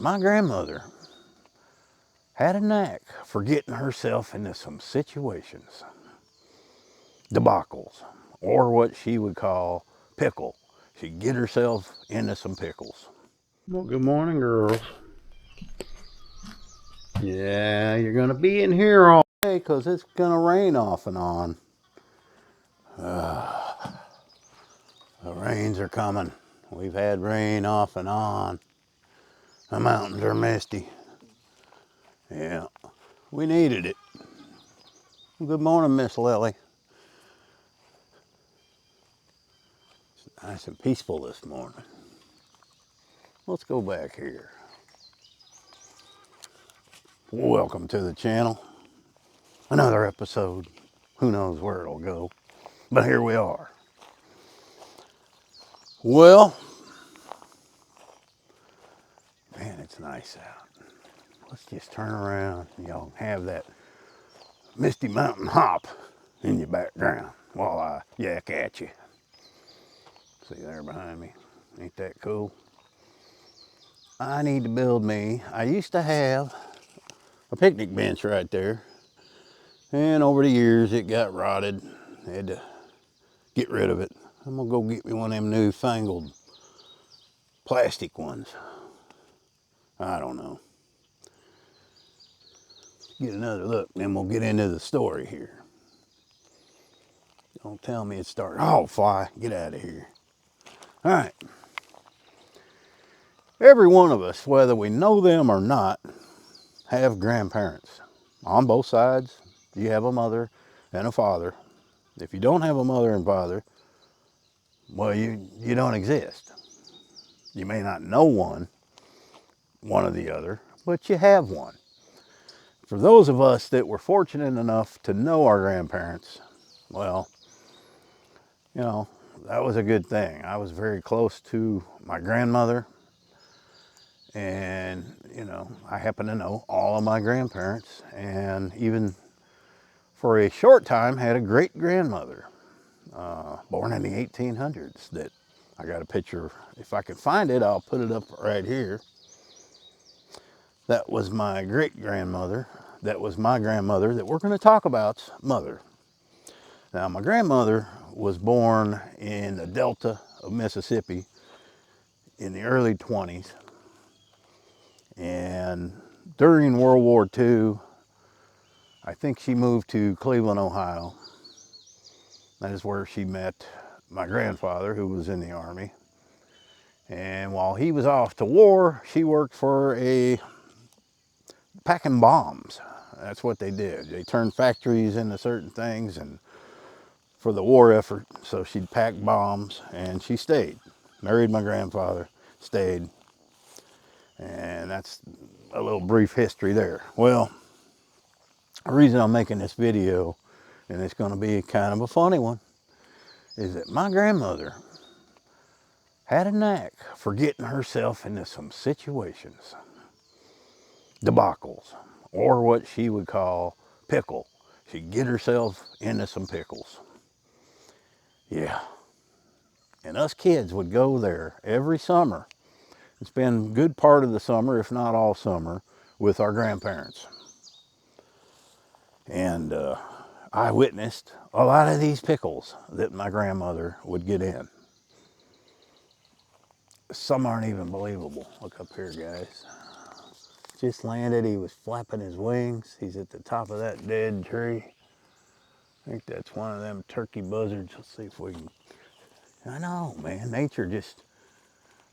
My grandmother had a knack for getting herself into some situations, debacles, or what she would call pickle. She'd get herself into some pickles. Well, good morning, girls. Yeah, you're gonna be in here all day because it's gonna rain off and on. The rains are coming. We've had rain off and on. The mountains are misty. Yeah, we needed it. Good morning, Miss Lily. It's nice and peaceful this morning. Let's go back here. Welcome to the channel. Another episode. Who knows where it'll go, but here we are. Well, man, it's nice out. Let's just turn around and y'all have that Misty Mountain hop in your background while I yak at you. See there behind me? Ain't that cool? I need to build me. I used to have a picnic bench right there, and over the years it got rotted. I had to get rid of it. I'm gonna go get me one of them newfangled plastic ones. I don't know. Get another look, then we'll get into the story here. Don't tell me it started. Oh, fly, get out of here. All right. Every one of us, whether we know them or not, have grandparents. On both sides, you have a mother and a father. If you don't have a mother and father, well, you don't exist. You may not know one or the other, but you have one. For those of us that were fortunate enough to know our grandparents, well, you know, that was a good thing. I was very close to my grandmother, and, you know, I happen to know all of my grandparents, and even for a short time had a great grandmother, born in the 1800s, that I got a picture. If I can find it, I'll put it up right here. That was my great grandmother. That was my grandmother that we're going to talk about's mother. Now, my grandmother was born in the Delta of Mississippi in the early 20s. And during World War II, I think she moved to Cleveland, Ohio. That is where she met my grandfather, who was in the Army. And while he was off to war, she worked for packing bombs. That's what they did. They turned factories into certain things and for the war effort. So she'd pack bombs, and she stayed. Married my grandfather, stayed. And that's a little brief history there. Well, the reason I'm making this video, and it's going to be kind of a funny one, is that my grandmother had a knack for getting herself into some situations, debacles, or what she would call pickle. She'd get herself into some pickles. Yeah. And us kids would go there every summer and spend a good part of the summer, if not all summer, with our grandparents. And I witnessed a lot of these pickles that my grandmother would get in. Some aren't even believable. Look up here, guys. Just landed. He was flapping his wings. He's at the top of that dead tree. I think that's one of them turkey buzzards. Let's see if we can. I know, man. Nature just,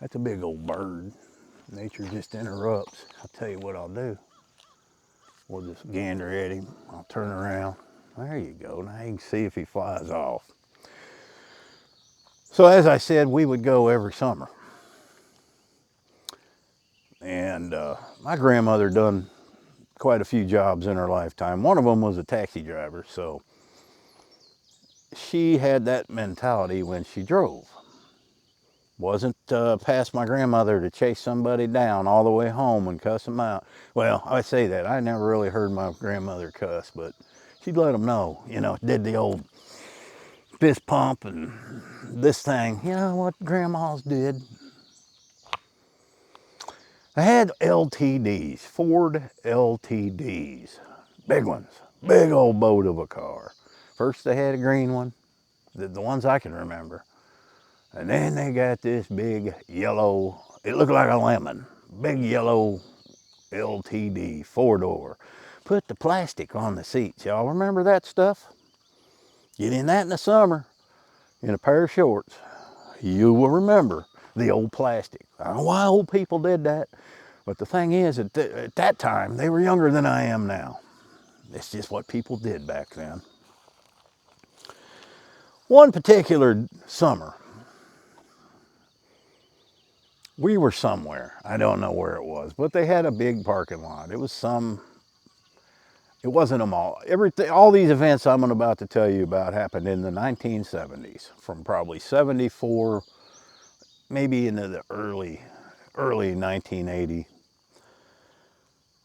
that's a big old bird. Nature just interrupts. I'll tell you what I'll do. We'll just gander at him. I'll turn around. There you go. Now you can see if he flies off. So as I said, we would go every summer. And my grandmother done quite a few jobs in her lifetime. One of them was a taxi driver, so she had that mentality when she drove. Wasn't past my grandmother to chase somebody down all the way home and cuss them out. Well, I say that. I never really heard my grandmother cuss, but she'd let them know, you know, did the old fist pump and this thing. You know what grandmas did? They had LTDs, Ford LTDs, big ones, big old boat of a car. First they had a green one, the ones I can remember. And then they got this big yellow, it looked like a lemon, big yellow LTD, 4-door. Put the plastic on the seats. Y'all remember that stuff? Get in that in the summer in a pair of shorts. You will remember the old plastic. I don't know why old people did that, but the thing is, at that time, they were younger than I am now. It's just what people did back then. One particular summer, we were somewhere. I don't know where it was, but they had a big parking lot. It wasn't a mall. All these events I'm about to tell you about happened in the 1970s, from probably 74, maybe into the early 1980.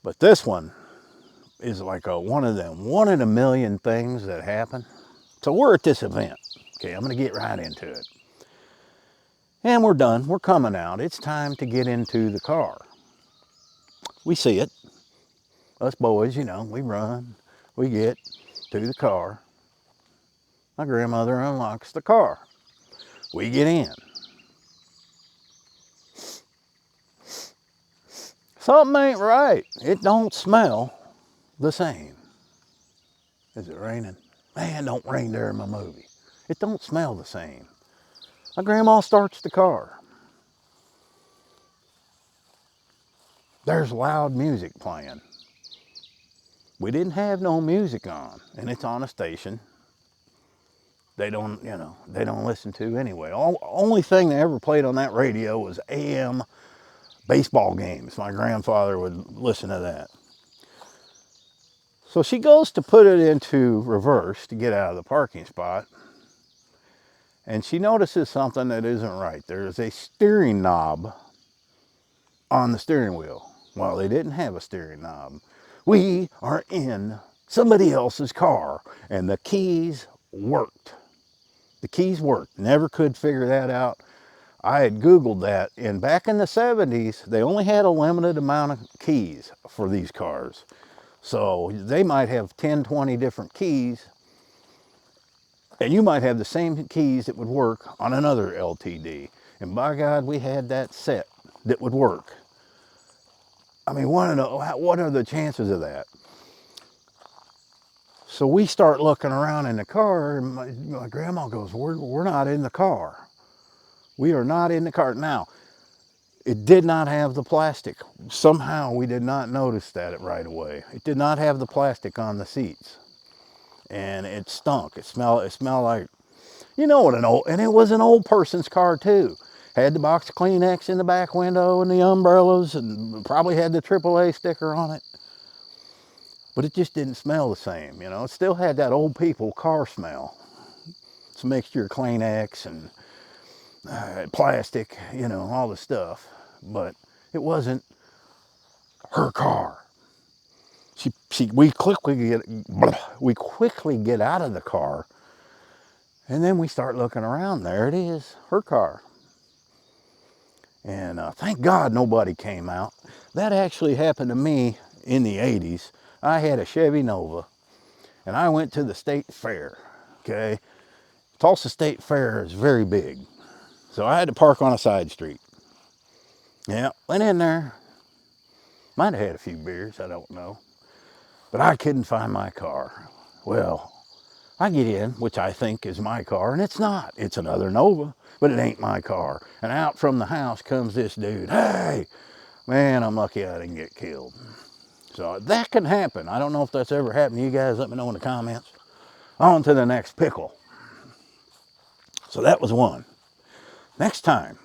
But this one is like one of them, one in a million things that happen. So we're at this event. Okay, I'm gonna get right into it. And we're done, we're coming out. It's time to get into the car. We see it. Us boys, you know, we run, we get to the car. My grandmother unlocks the car. We get in. Something ain't right. It don't smell the same. Is it raining? Man, don't rain during my movie. It don't smell the same. My grandma starts the car. There's loud music playing. We didn't have no music on, and it's on a station they don't listen to anyway. Only thing they ever played on that radio was AM baseball games. My grandfather would listen to that. So she goes to put it into reverse to get out of the parking spot, and she notices something that isn't right. There's a steering knob on the steering wheel. Well, they didn't have a steering knob. We are in somebody else's car, and the keys worked. The keys worked. Never could figure that out. I had Googled that, and back in the 70s, they only had a limited amount of keys for these cars. So they might have 10, 20 different keys, and you might have the same keys that would work on another LTD. And by God, we had that set that would work. I mean, what are the chances of that? So we start looking around in the car, and my grandma goes, we're not in the car. We are not in the car. Now, it did not have the plastic. Somehow we did not notice that right away. It did not have the plastic on the seats. And it stunk. It smelled like, you know what and it was an old person's car too. Had the box of Kleenex in the back window and the umbrellas, and probably had the AAA sticker on it. But it just didn't smell the same, you know. It still had that old people car smell. It's a mixture of Kleenex and plastic, you know, all the stuff. But it wasn't her car. We quickly get out of the car, and then we start looking around. There it is, her car. And thank God nobody came out. That actually happened to me in the 80s. I had a Chevy Nova, and I went to the state fair, okay? Tulsa State Fair is very big, so I had to park on a side street. Yeah, went in there. Might have had a few beers, I don't know. But I couldn't find my car. Well, I get in, which I think is my car, and it's not. It's another Nova, but it ain't my car. And out from the house comes this dude. Hey, man, I'm lucky I didn't get killed. So that can happen. I don't know if that's ever happened to you guys. Let me know in the comments. On to the next pickle. So that was one. Next time,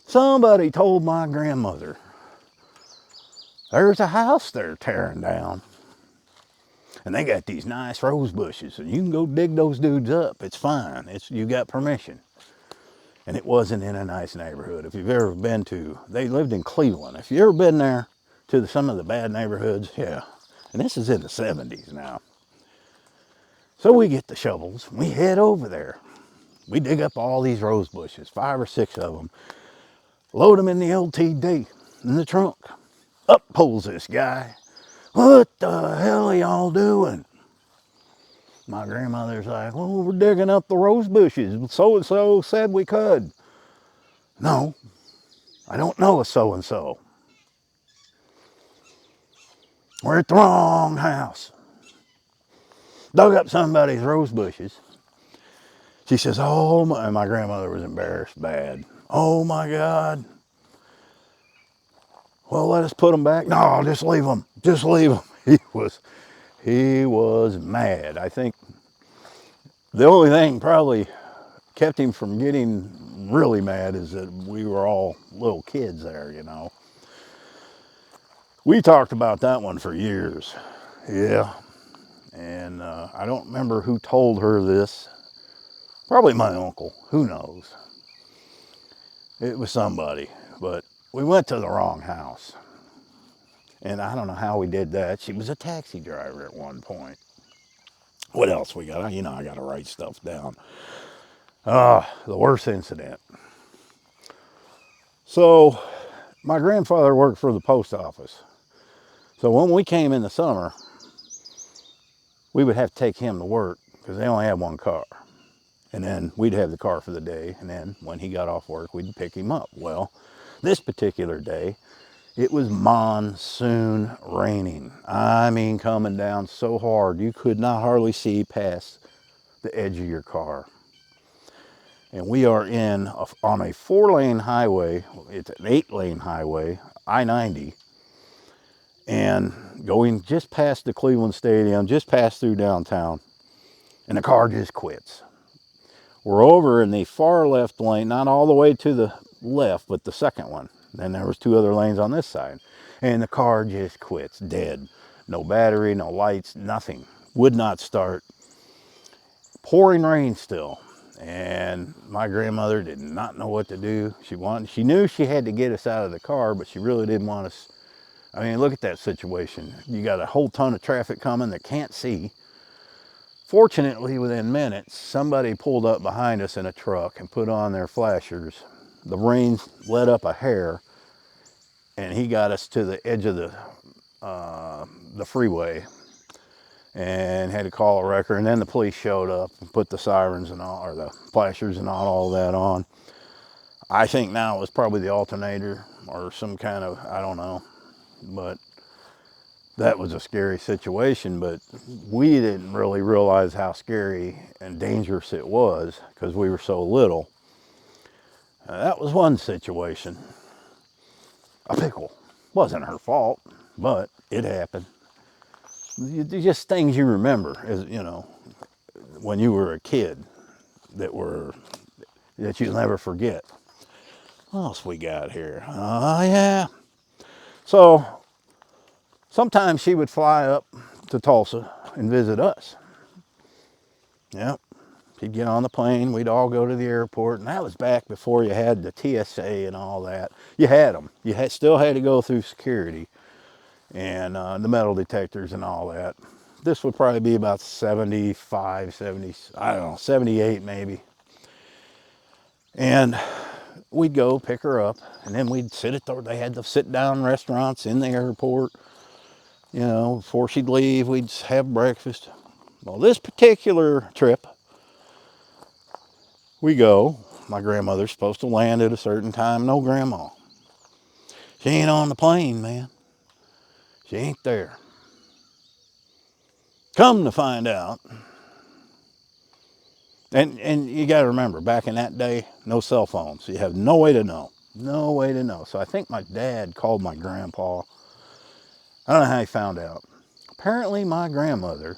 somebody told my grandmother, there's a house they're tearing down. And they got these nice rose bushes, and you can go dig those dudes up. It's fine. You got permission. And it wasn't in a nice neighborhood. If you've ever been they lived in Cleveland. If you've ever been there to some of the bad neighborhoods, yeah. And this is in the 70s now. So we get the shovels, we head over there. We dig up all these rose bushes, 5 or 6 of them. Load him in the LTD, in the trunk. Up pulls this guy. What the hell are y'all doing? My grandmother's like, well, we're digging up the rose bushes. So-and-so said we could. No, I don't know a so-and-so. We're at the wrong house. Dug up somebody's rose bushes. She says, oh, my grandmother was embarrassed bad. Oh my God. Well, let us put them back. No, just leave them. Just leave them. He was mad. I think the only thing probably kept him from getting really mad is that we were all little kids there, you know. We talked about that one for years. Yeah. And I don't remember who told her this. Probably my uncle. Who knows? It was somebody. But we went to the wrong house. And I don't know how we did that. She was a taxi driver at one point. What else we got? You know, I got to write stuff down. The worst incident. So, my grandfather worked for the post office. So when we came in the summer, we would have to take him to work because they only had one car. And then we'd have the car for the day. And then when he got off work, we'd pick him up. Well, this particular day, it was monsoon raining. I mean, coming down so hard, you could not hardly see past the edge of your car. And we are on a 4-lane highway. It's an 8-lane highway, I-90. And going just past the Cleveland Stadium, just past through downtown. And the car just quits. We're over in the far left lane, not all the way to the left, but the second one. Then there was 2 other lanes on this side. And the car just quits, dead. No battery, no lights, nothing. Would not start. Pouring rain still. And my grandmother did not know what to do. She knew she had to get us out of the car, but she really didn't want us. I mean, look at that situation. You got a whole ton of traffic coming that can't see. Fortunately, within minutes, somebody pulled up behind us in a truck and put on their flashers. The rain let up a hair, and he got us to the edge of the freeway and had to call a wrecker. And then the police showed up and put the sirens and all, or the flashers and all that on. I think now it was probably the alternator or some kind of, I don't know, but that was a scary situation. But we didn't really realize how scary and dangerous it was because we were so little. That was one situation. A pickle. Wasn't her fault, but it happened. Just things you remember, as you know, when you were a kid that you'll never forget. What else we got here? Oh yeah. So sometimes she would fly up to Tulsa and visit us. Yep. She'd get on the plane. We'd all go to the airport, and that was back before you had the TSA and all that. You had them. Still had to go through security and the metal detectors and all that. This would probably be about 75, 70, I don't know, 78 maybe. And we'd go pick her up, and then we'd they had the sit-down restaurants in the airport. You know, before she'd leave, we'd have breakfast. Well, this particular trip, we go. My grandmother's supposed to land at a certain time. No grandma. She ain't on the plane, man. She ain't there. Come to find out. And you got to remember, back in that day, no cell phones. You have no way to know. No way to know. So I think my dad called my grandpa. I don't know how he found out. Apparently my grandmother,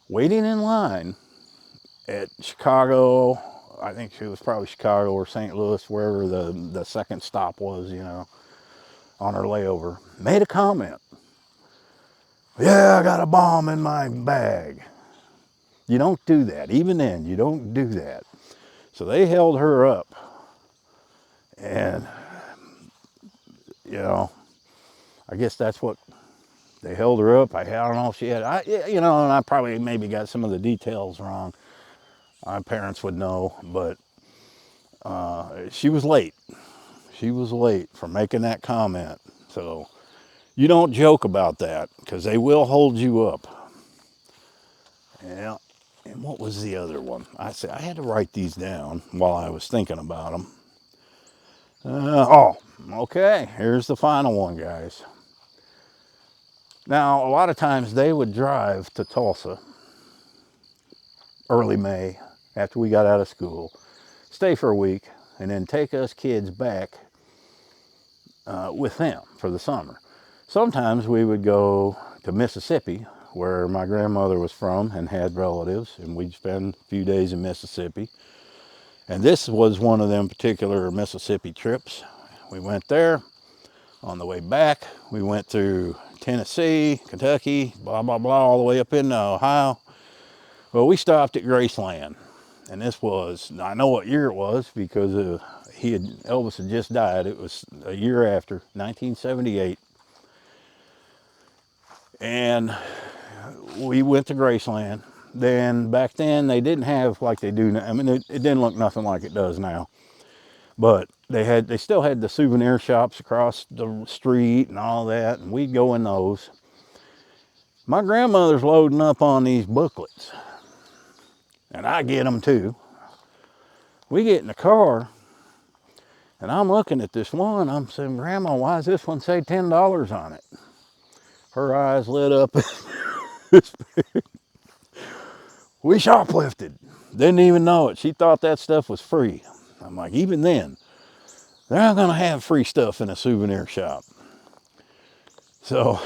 waiting in line at Chicago, I think she was probably Chicago or St. Louis, wherever the second stop was, you know, on her layover, made a comment. Yeah, I got a bomb in my bag. You don't do that. Even then, you don't do that. So they held her up. And, you know, I guess that's what they held her up. I don't know if she had, and I probably maybe got some of the details wrong. My parents would know, but she was late. She was late for making that comment. So you don't joke about that because they will hold you up. Yeah. And what was the other one? I said I had to write these down while I was thinking about them. Okay. Here's the final one, guys. Now, a lot of times they would drive to Tulsa early May after we got out of school, stay for a week, and then take us kids back with them for the summer. Sometimes we would go to Mississippi, where my grandmother was from and had relatives, and we'd spend a few days in Mississippi. And this was one of them particular Mississippi trips. We went there. On the way back, we went through Tennessee, Kentucky, blah, blah, blah, all the way up into Ohio. Well, we stopped at Graceland. And this was, I know what year it was because Elvis had just died. It was a year after, 1978. And we went to Graceland. Then back then they didn't have like they do now. I mean, it didn't look nothing like it does now. But they still had the souvenir shops across the street and all that, and we'd go in those. My grandmother's loading up on these booklets, and I get them too. We get in the car, and I'm looking at this one. I'm saying, Grandma, why does this one say $10 on it? Her eyes lit up. We shoplifted. Didn't even know it. She thought that stuff was free. I'm like, even then, they're not going to have free stuff in a souvenir shop. So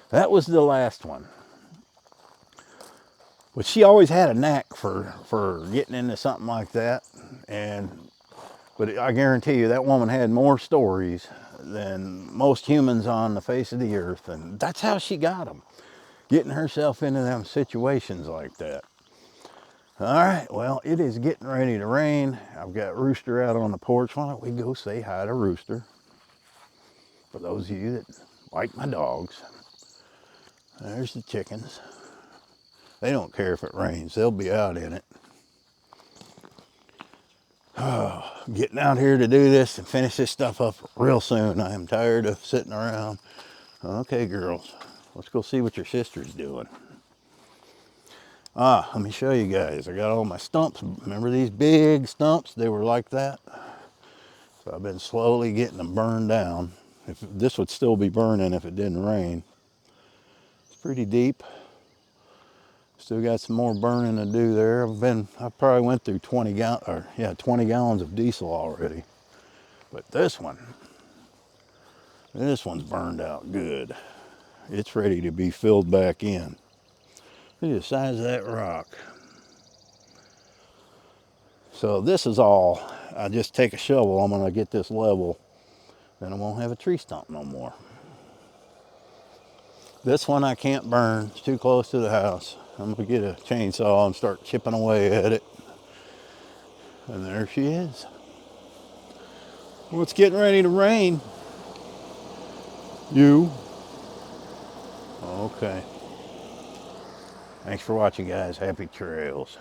that was the last one. But she always had a knack for getting into something like that. But I guarantee you that woman had more stories than most humans on the face of the earth. And that's how she got them. Getting herself into them situations like that. All right, well, it is getting ready to rain. I've got Rooster out on the porch. Why don't we go say hi to Rooster? For those of you that like my dogs. There's the chickens. They don't care if it rains. They'll be out in it. Oh, getting out here to do this and finish this stuff up real soon. I am tired of sitting around. Okay, girls, let's go see what your sister's doing. Let me show you guys. I got all my stumps. Remember these big stumps? They were like that. So I've been slowly getting them burned down. This would still be burning if it didn't rain. It's pretty deep. Still got some more burning to do there. I probably went through 20 gallons of diesel already. But this one's burned out good. It's ready to be filled back in. Look at the size of that rock. So this is all, I just take a shovel, I'm gonna get this level, then I won't have a tree stump no more. This one I can't burn, it's too close to the house. I'm gonna get a chainsaw and start chipping away at it. And there she is. Well, it's getting ready to rain. Okay. Thanks for watching, guys. Happy trails.